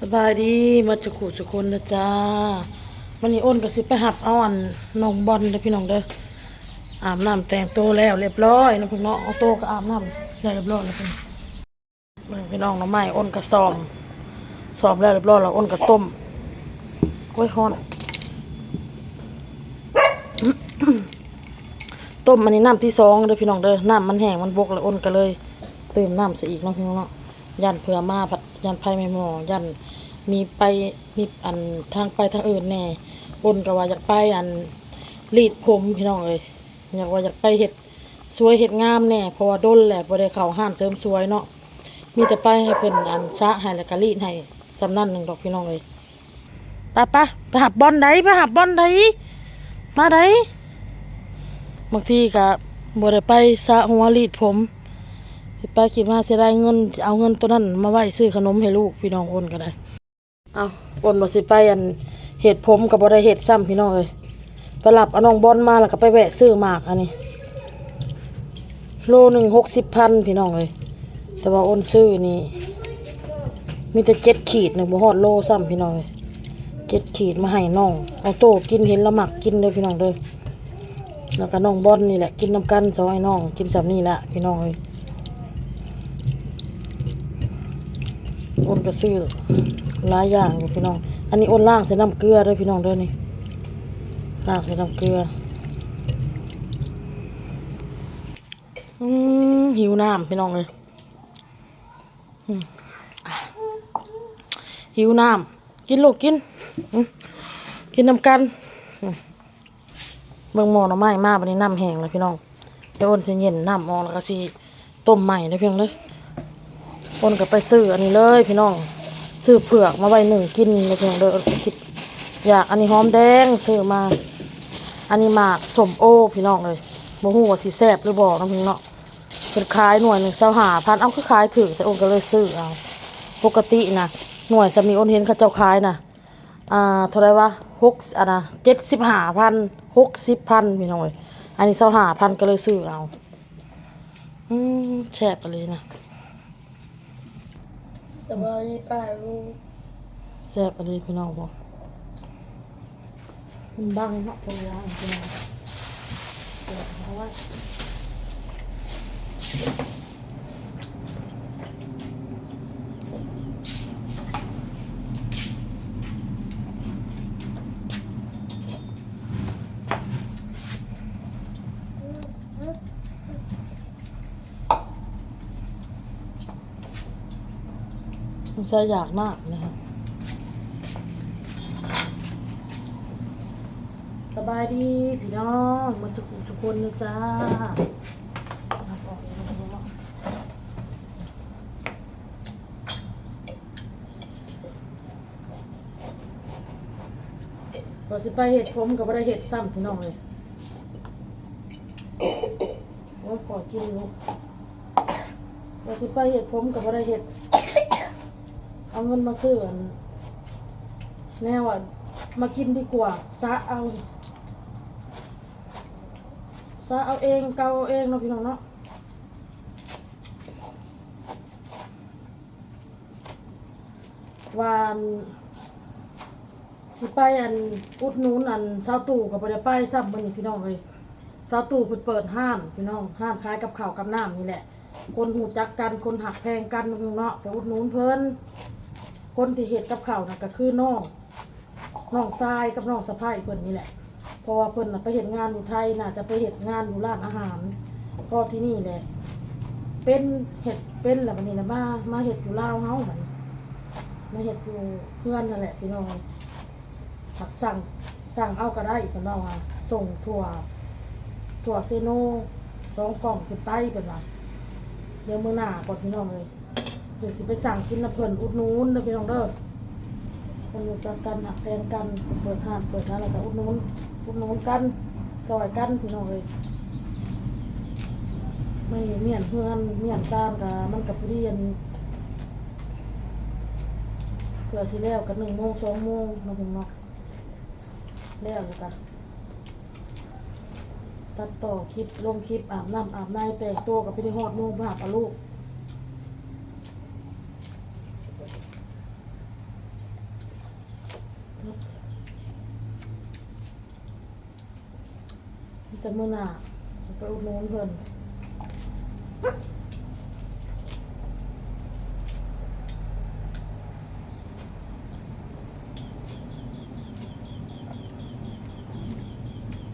สบายดีมาจุกุจุคนนะจ้าวันนี้อ้นก็สิไปหับเอาอันน้องบอลเด้อพี่น้องเด้ออาบน้ำแต่งตัวแล้วเรียบร้อยนะพี่น้องเอาโตวก็อาบน้ำแล้วเรียบร้อยแล้วพี่น้องน้องไม้อ้นก็ซ้อมแล้วเรียบร้อยแล้วอ้นก็ต้มกล้วยฮ้อน ต้มอันนี้น้ำที่สองเด้อพี่น้องเด้อน้ำมันแห้งมันบกแล้วอ้นก็เลยเติมน้ำใส่อีกเนาะพี่น้องเนาะยันเผื่อมาผัดยันไผ่ไม่หมอยันมีอันทางไปทางอื่นแน่อ้นก็ว่าอยากไปอันรีดผมพี่น้องเลยอยากไปเห็ดสวยเห็ดงามแน่เพราะว่าดนแหละบ่ได้เข้าห้านเสริมสวยเนาะมีแต่ไปให้เพิ่นอันซะให้แล้วก็รีดให้สำนั่นหนึ่งดอกพี่น้องเลยไปหับบอลใดมาใด บางทีก็บ่ได้ไปสระหัวรีดผมไปคิดว่าจะได้เงินเอาเงินตัวนั้นมาไว้ซื้อขนมให้ลูกพี่น้องโอนก็ได้เอาโอนบ่สิไปอันเฮ็ดผมก็บ่ได้เฮ็ดซ้ำพี่น้องเอ้ยไปรับเอาน้องบอลมาแล้วก็ไปแวะซื้อหมากอันนี้โลนึง60,000พี่น้องเอ้ยแต่ว่าโอนซื้อนี่มีแต่7ขีดนึงบ่ฮอดโลซ้ำพี่น้องเอ้ย7ขีดมาให้น้องเอาโตกินเห็นแล้วมักกินเด้อพี่น้องเด้อแล้วก็น้องบอลนี่แหละกินน้ำกันซอยน้องกินสำนี่แหละพี่น้องเลยอ้นก็ซื้อหลายอย่างอยู่พี่น้องอันนี้อ้นล่างใส่น้ำเกลือด้วยพี่น้องด้วยนี่ล่างใส่น้ำเกลือหิวน้ำพี่น้องเลยหิวน้ำกินลูกกินน้ำกันเบิ่งหม้อหน่อไม้มาบัดนี้น้ำแห้งแล้วพี่น้องเดี๋ยวอ้นสิเย็นน้ำออกแล้วก็สิต้มใหม่ได้เพียงเลยอ้นก็ไปซื้ออันนี้เลยพี่น้องซื้อเผือกมาไว้1กินเลยเพียงเลยคิดอยากอันนี้หอมแดงซื้อมาอันนี้หมากส้มโอพี่น้องเลยบ่ฮู้ว่าสิแซ่บหรือบ่น้ำพี่น้องเพิ่นขายหน่วยหนึ่ง25,000เอาคือขายถึงแต่อ้นก็เลยซื้อเอาปกตินะหน่วยสำนีอ้นเห็นเขาเจ้าขายนะเท่าไรวะ75,000 60,000พี่น้องเอ้ยอันนี้25,000ก็เลยซื้อเอาแช่ไปเลยนะสบายดีป้าลูกแช่ไปเลยพี่น้องบอกมันบังเนาะตัวอย่างพี่น้องเดี๋ยวเอาไว้ผมใช้อยากมากนะครับสบายดีพี่น้องมาสุขคนนะจ้าเราสิไปเห็ดผมกับอะไรเห็ดซ้ำพี่น้องเลยโอ้ยขอกินลูกเราสิไปเห็ดผมกับอะไรเห็ดเอาเงินมาซื้อแนวมากินดีกว่าซะเอาเองเกาเองเนาะพี่น้องเนาะวานสิไปอุดหนุนสาวตู่กับบ่ได้ไปซ้ำมื้อนี้พี่น้องเอ้ยสาวตู่เพิ่นเปิดห้านพี่น้องห้านขายกับข้าวกับน้ำนี่แหละคนหูจักกันคนหักแพงกันพี่น้องเนาะไปอุดหนุนเพิ่นคนที่เฮ็ดกับข้าวน่ะก็คือน้องทรายกับน้องสะใภ้เพิ่นนี่แหละเพราะว่าเพิ่นน่ะไปเฮ็ดงานอยู่ไทยน่ะจะไปเฮ็ดงานอยู่ร้านอาหารพอที่นี่แหละเป็นแล้วบัดนี้น่ะมาเฮ็ดอยู่ลาวเฮาบัดนี้มาเฮ็ดอยู่เพื่อนนั่นแหละพี่น้องผักสั่งเอาก็ได้เพิ่นว่าส่งถั่วเซโน2 กล่องขึ้นไปเพิ่นว่าเดี๋ยวมื้อหน้าก่อนพี่น้องเลยจึงสิไปสั่งกินน้ำเพิ่นอุดหนุนเด้อพี่น้องเด้อคนรู้จักกันหักแพงกันเปิดห้างเปิดร้านแล้วก็อุดหนุนกันซอยกันพี่น้องเลยไม่เมียนเพื่อนเมียนซ่านกับมันกับผู้เรียนเพื่อสิแล้วกัน1 โมง 2 โมงน้องพี่น้องแล้วเลยค่ะตัดต่อคลิปลงคลิปอาบน้ำอาบในแต่งตัวกับไปที่ฮอดโมงไปหาลูก แต่มื้อหน้าไปอุดหนุนเพิ่น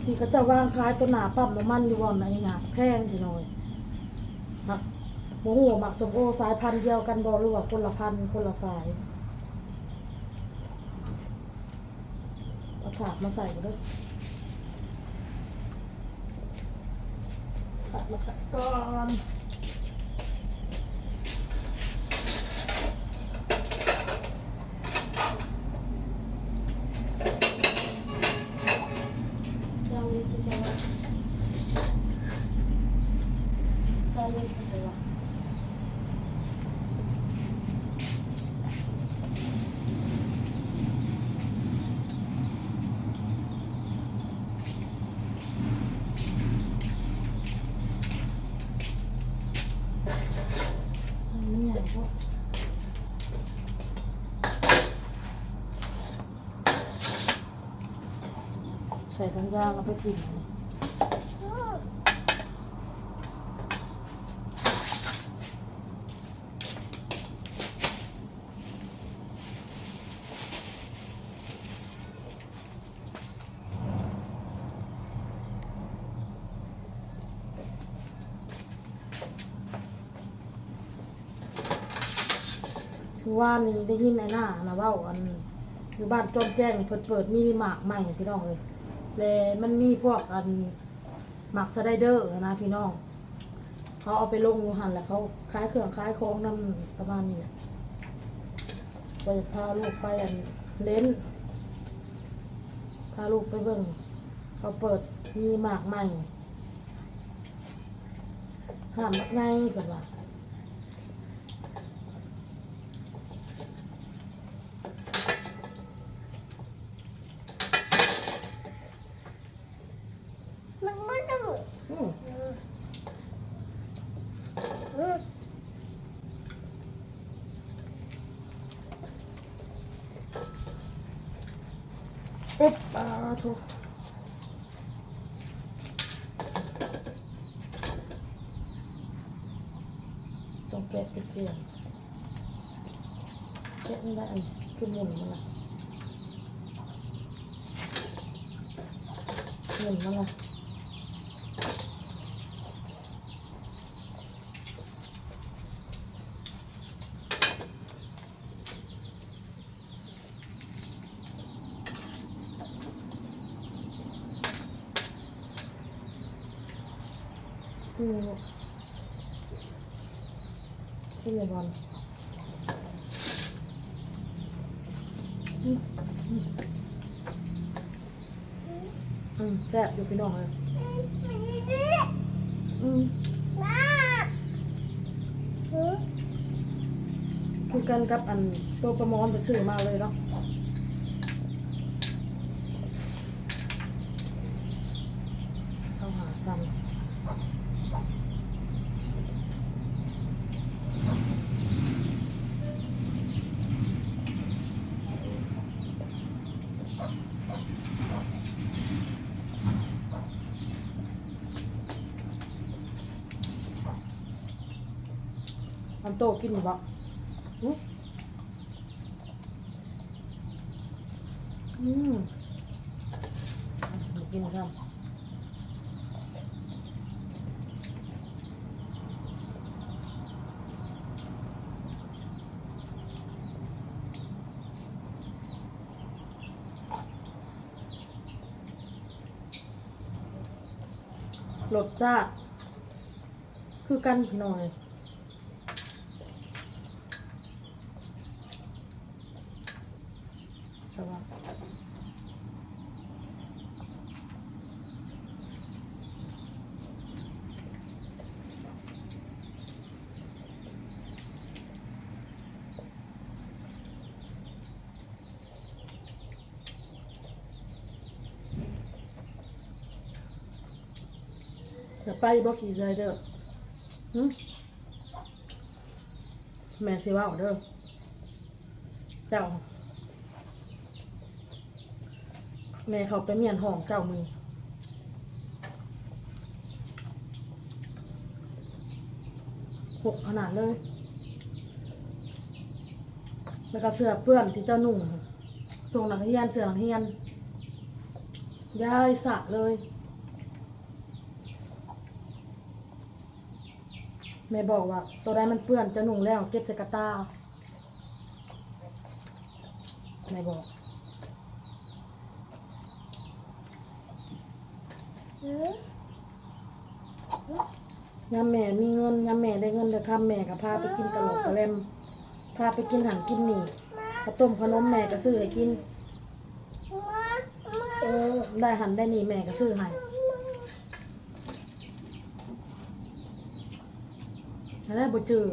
ที่เขาจะวางขายตัวหนาปั๊มน้ำมันอยู่บ่อนไหนหยาแพงพี่น้อยครับโมโหหมักสมโอสายพันธุ์เดียวกันบ่หรือว่าคนละพันธุ์คนละสายเอาถาดมาใส่กันด้วยถาดมาใส่ก่อนเจ้าเล็กที่ใส่ว่าเจ้าเล็กที่ใส่ว่าไม่ใหญ่ก็ ใส่ทั้งย่างแล้วไปทิ้งคือว่านี่ได้ยินในหน้านะว่าอันอยู่บ้านจอมแจ้งเพิ่นเปิดมินิมาร์ทใหม่พี่น้องเลยแล้วมันมีพวกอันหมักสไลเดอร์นะพี่น้องเขาเอาไปลงอยู่หันแล้วเขาขายเครื่องขายของนำประมาณนี้ไปพาลูกไปอันเล่นพาลูกไปเบิ่งเขาเปิดมินิมาร์ทใหม่ห้ามไงเพิ่นว่าอืมอุ๊บโถต้องแกะเปลี่ยนแกะไม่ได้อันคือหมุนมันละหมุนมันละขึ้นเลยลูกขึ้นเลยบอลแซ่บอยู่พี่น้องเลยคือกันกับอันตัวประมอนไปซื้อมาเลยเนาะเข้าหากันอันโตกินอยู่บ่กินครับรสชาติคือกันหน่อยแต่ว่าจะไปบ่กี่ใจเด้อแม่สิว่าเด้อเจ้าแม่เขาไปเมียนห้องเจ้ามือ หกขนาดเลย แล้วก็เสื้อเปื้อนที่เจ้านุ่งส่งหนังเฮียนเสื้อหนังเฮียนยายสะเลย แม่บอกว่าตัวใดมันเปื้อนเจ้านุ่งแล้วเก็บใส่กระตาแม่บอกยามแม่มีเงินยามแม่ได้เงินเดือนค่ำแม่ก็พาไปกินกะโหลกกะแลมพาไปกินหันกินนี่ข้าวต้มขนมแม่ก็ซื้อให้กิน ได้หันได้นี่แม่ก็ซื้อให้แล้วบ่จือ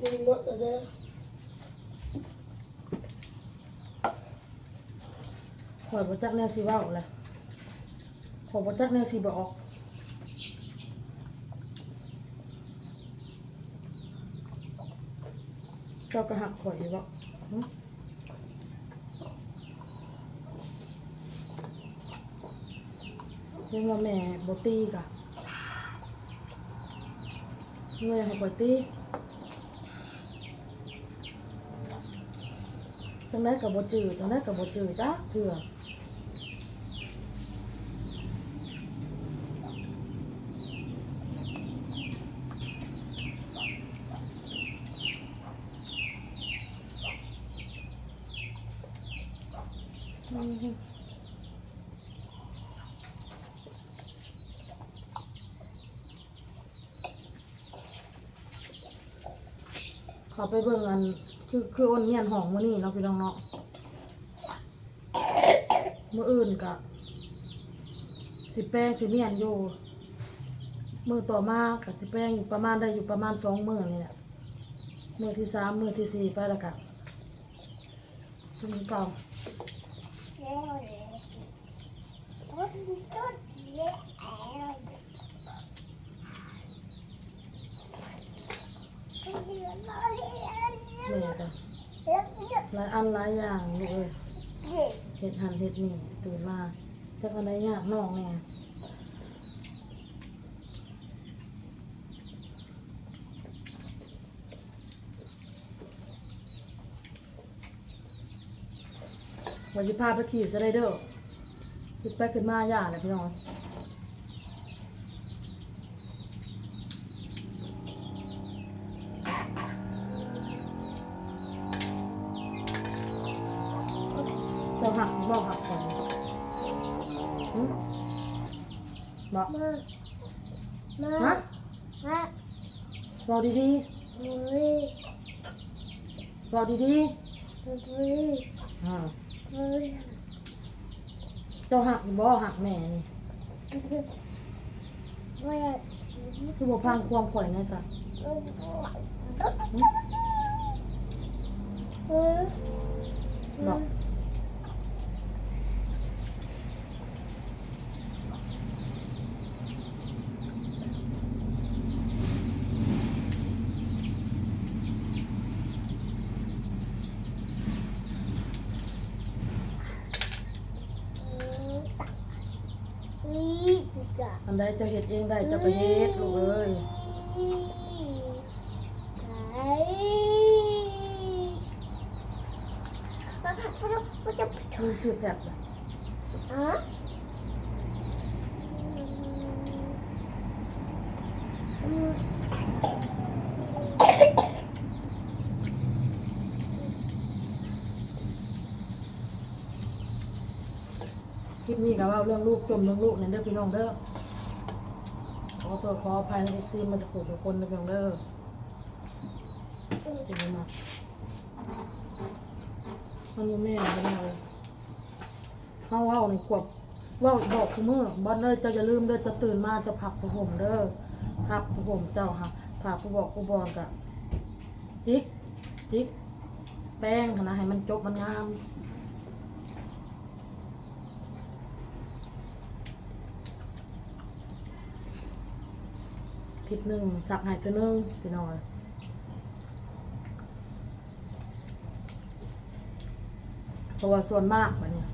มีหมดแล้วเด้อ ข่อยบ่จักแนวสิเว้าแหละขอยบ่จักแนวสิบอกเจ้าก็หักข่อยอยู่บ่หึเรื่องว่าแม่บ่ตีกะแม่ให้ข่อยตีจังได๋ก็บ่จื้อจังได๋ก็บ่จื้อจ้าเถื่อเขาไปเบิ่งอันคืออ้นเมียนห้องมื้อนี้เนาะพี่น้องเนาะมื้ออื่นก็สิแป้งสิเมียนอยู่มื้อต่อมาก็สิแป้งอยู่ประมาณได้อยู่ประมาณ2มื้อนี่แหละมื้อที่3มื้อที่4ไปแล้วก็คือมื้อเก่าแม่ก็หลายอันหลายอย่างลูกเอ้ยเฮ็ดหันเฮ็ดนี่ตื่นมาจักอันใดยากน้องแน่ว่าสิพาไปขี่สไลเดอร์ขึ้นไปขึ้นมาย่านแหละพี่น้องเจ้าหักบ่หักข่อยหึบ่ มา ฮะ มา เว้าดี บุรี ๆเว้าดี บุรี ๆบุรี เจ้าหักบ่หักแม่นี่ บุรี คือบ่พังความข่อยแน่ซะบ่อันใดเจ้าเฮ็ดเองได้เจ้าก็เฮ็ดลูกเอ้ยลืมชื่อแพทย์ล่ะคลิปนี้ก็เว้าเรื่องลูกจมเรื่องลูกนั่นเด้อพี่น้องเด้อขอตัวขออภัยใน FC มาจากทุกคนเด้อพี่น้องเด้อเป็นมามันบ่แม่นบ่เอาเฮาเว้านี่ควบเว้าบอกคุมื้อบ่เด้อเจ้าอย่าลืมเด้อจะตื่นมาจะพักผ้าห่มเด้อพักผ้าห่มเจ้าค่ะผ้าผู้บอกผู้บอนก็จิกแป้งนะให้มันจบมันงามผิดหนึ่งสักหายตัวหนึ่งพี่น้อย เพราะว่าส่วนมากบัดเนี่ย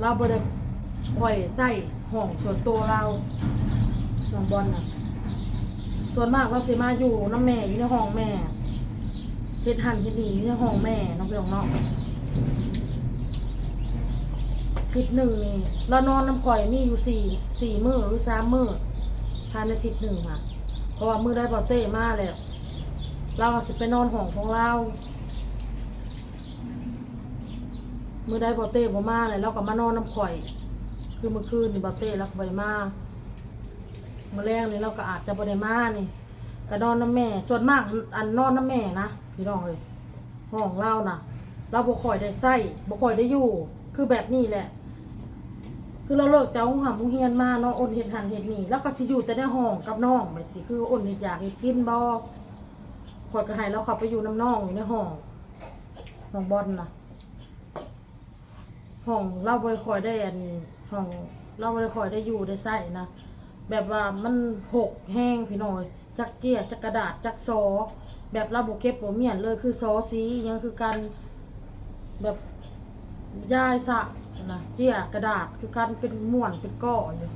เราบ่ได้ค่อยใส่ห้องส่วนตัวเราน้องบอลน่ะส่วนมากเราสิมาอยู่น้ำแม่อยู่ในห้องแม่เฮ็ดหันเฮ็ดนี่อยู่ในห้องแม่น้องพี่น้องเนาะอาทิตย์หนึ่งนี่เรานอนน้ำข่อยมีอยู่สี่มื้อหรือ3 มื้อภายในอาทิตย์หนึ่งค่ะเพราะว่ามื้อได้บ่เต้มาแล้วเราสิไปนอนห้องของเรามื้อได้บ่เต้บ่มาเลยเราก็มานอนน้ำข่อยคือเมื่อคืนนี่บ่เต้เราก็บ่ได้มามื้อแรกนี่เราก็อาจจะบ่ได้มานี่ก็นอนน้ำแม่ส่วนมากอันนอนน้ำแม่นะพี่น้องเอ้ยห้องเราน่ะเราบ่ค่อยได้ใช้บ่ค่อยได้อยู่คือแบบนี้แหละคือเราเลิกจากโรงหำโรงเรียนมาเนาะอ้นเฮ็ดหันเฮ็ดนี่แล้วก็สิอยู่แต่ในห้องกับน้องไปสิคืออ้นเฮ็ดอยากเฮ็ดกินบ่ข่อยก็ให้เราเข้าไปอยู่น้ำน้องอยู่ในห้องน้องบอลน่ะห้องเราบ่ได้ค่อยได้อันห้องเราบ่ได้ค่อยได้อยู่ได้ใช้นะแบบว่ามันหกแห้งพี่น้อยจักเกี้ยจักกระดาษจักซอแบบเราบ่เก็บบ่เมียนเลยคือซอสียังคือกันแบบยายสะนะเกี้ยกระดาษคือกันเป็นม้วนเป็นก้ออยู่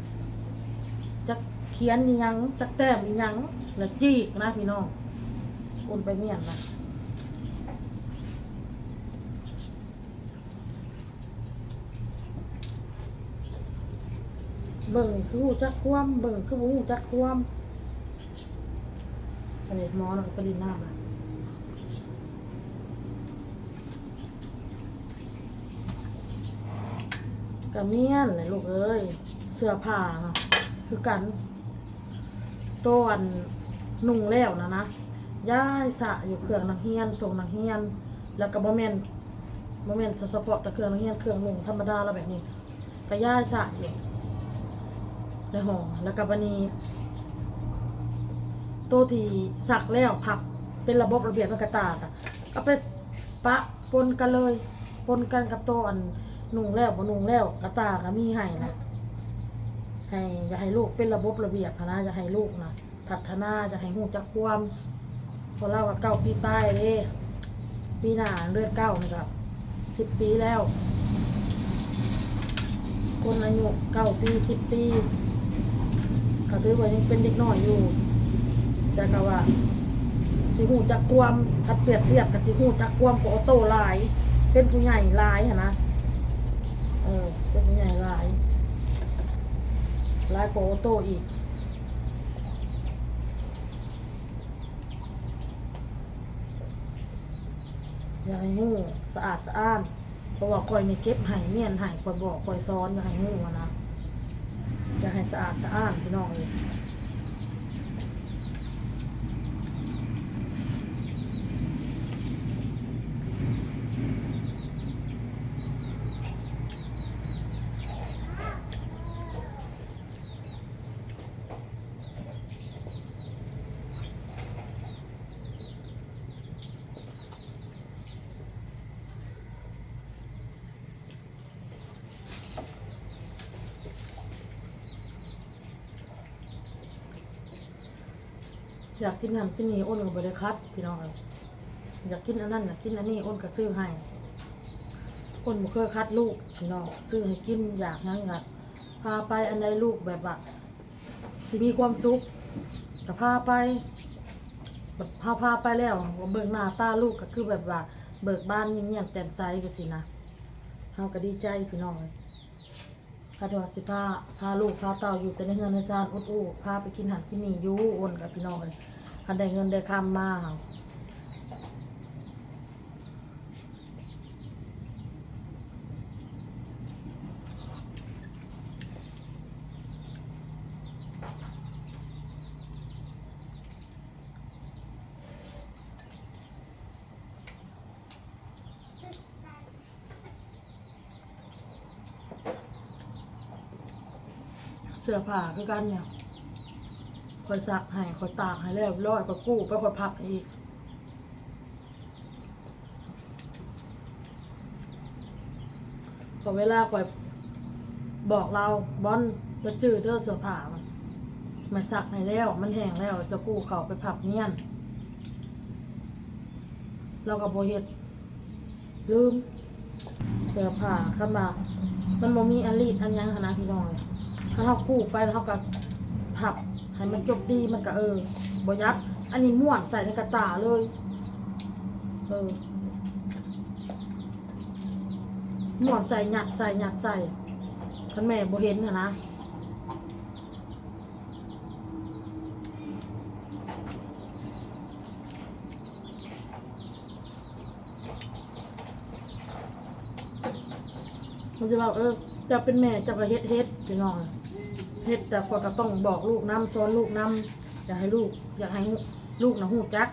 จักเขียนอีหยังจักแต้มอีหยังแล้วจีกนะพี่น้องโอนไปเมียนนะเบิ่งคือหูจักความเบิ่งคือหูจักความอะไรหมอนะก็ลินน้ำนะกระเมียนเลยลูกเอ้ยเสื้อผ้าค่ะคือกันต้นนุ่งแล้วนะย่ายสะอยู่เครื่องนักเฮียนส่งนักเฮียนแล้วก็บ่แม่นเฉพาะแต่เครื่องนักเฮียนเครื่องนุ่งธรรมดาแล้วแบบนี้ก็ย่ายสะอยู่ในห้องแล้วก็บัดนี้โตะที่สักแล้วพับเป็นระบบระเบียบมันกระตากอะก็ไปปะปนกันเลยปนกันกับโตะอันนุ่งแล้วบ่นุ่งแล้วกระตากก็มีให้นะให้อยากให้ลูกเป็นระบบระเบียบนะอยากให้ลูกนะพัฒนาอยากให้ฮู้จักความพอเราก็9 ปีป้ายเด้ปีหน้าเดือน9นี่ก็10 ปีแล้วคนอายุ9 ปี10 ปีก็ถือว่ายังเป็นเด็กน้อยอยู่แต่ก็ว่าสิฮู้จักความถ้าเปรียบเทียบกับสิฮู้จักความก็โตหลายเป็นผู้ใหญ่หลายหั่นนะเป็นผู้ใหญ่หลายกว่าโตอีกอยากให้ฮู้สะอาดสะอ้านเพราะว่าคอยมีเก็บให้เมียนให้คอยบอกคอยสอนอยากให้ฮู้นะอยากให้สะอาดสะอ้านพี่น้องเลยอยากกินนั่นกินนี่อ้นก็บ่ได้คัดพี่น้องเลยอยากกินอันนั้นอยากกินอันนี้อ้นก็ซื้อให้อ้นบ่เคยคัดลูกพี่น้องซื้อให้กินอยากนั่งอ่ะพาไปอันใดลูกแบบว่าสิมีความสุขก็พาไปแบบพาไปแล้วเบิ่งหน้าตาลูกก็คือแบบว่าเบิกบานเงียบๆแจ่มใสก็สินะเฮาก็ดีใจพี่น้องเลยพาตัวสิพาลูกพาเต้าอยู่แต่ในเฮือนในซานอุดอู้พาไปกินหันกินนี่อยู่อ้นกับพี่น้องเลยคันได้เงินได้คำมาเสื้อผ้าคือกันเนี่ยคอยซักให้คอยตากให้แล้วร้อยคอยกู้ไปคอยพับอีกพอเวลาคอยบอกเราบอลจะจืดเด้อเสื้อผ้ามันซักให้แล้วมันแห้งแล้วจะกู้เขาไปพับเนียนเรากับโบเฮ็ดลืม เสื้อผ้าคันว่ามันบ่มีอันรีดอันหยังหั้นนะพี่น้องถ้าเฮากู้ไปแล้วเฮาก็พับให้มันจบดีมันก็บ่ยักอันนี้ม่วนใส่ในกระตาเลยม่วนใส่หยัดใส่คันแม่บ่เห็นหั้นนะมันจะว่าจะเป็นแม่จะก็เฮ็ดพี่น้องเฮ็ดแต่ก็ต้องบอกลูกน้ำสอนลูกน้ำอยากให้ลูกนะฮู้จัก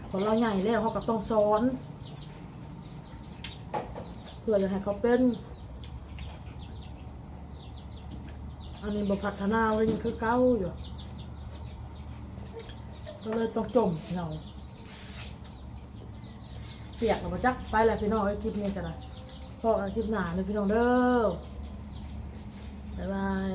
พอเราใหญ่แล้วเขาก็ต้องสอนเพื่ออยากให้เขาเป็นอันนี้บ่พัฒนาไว้ยังคือเก่าอยู่ก็เลยต้องจมเราเปียกแล้วบ่จักไปแล้วพี่น้องคลิปนี้กันนะพอกันคลิปหน้าเลยพี่น้องเด้อบ๊ายบาย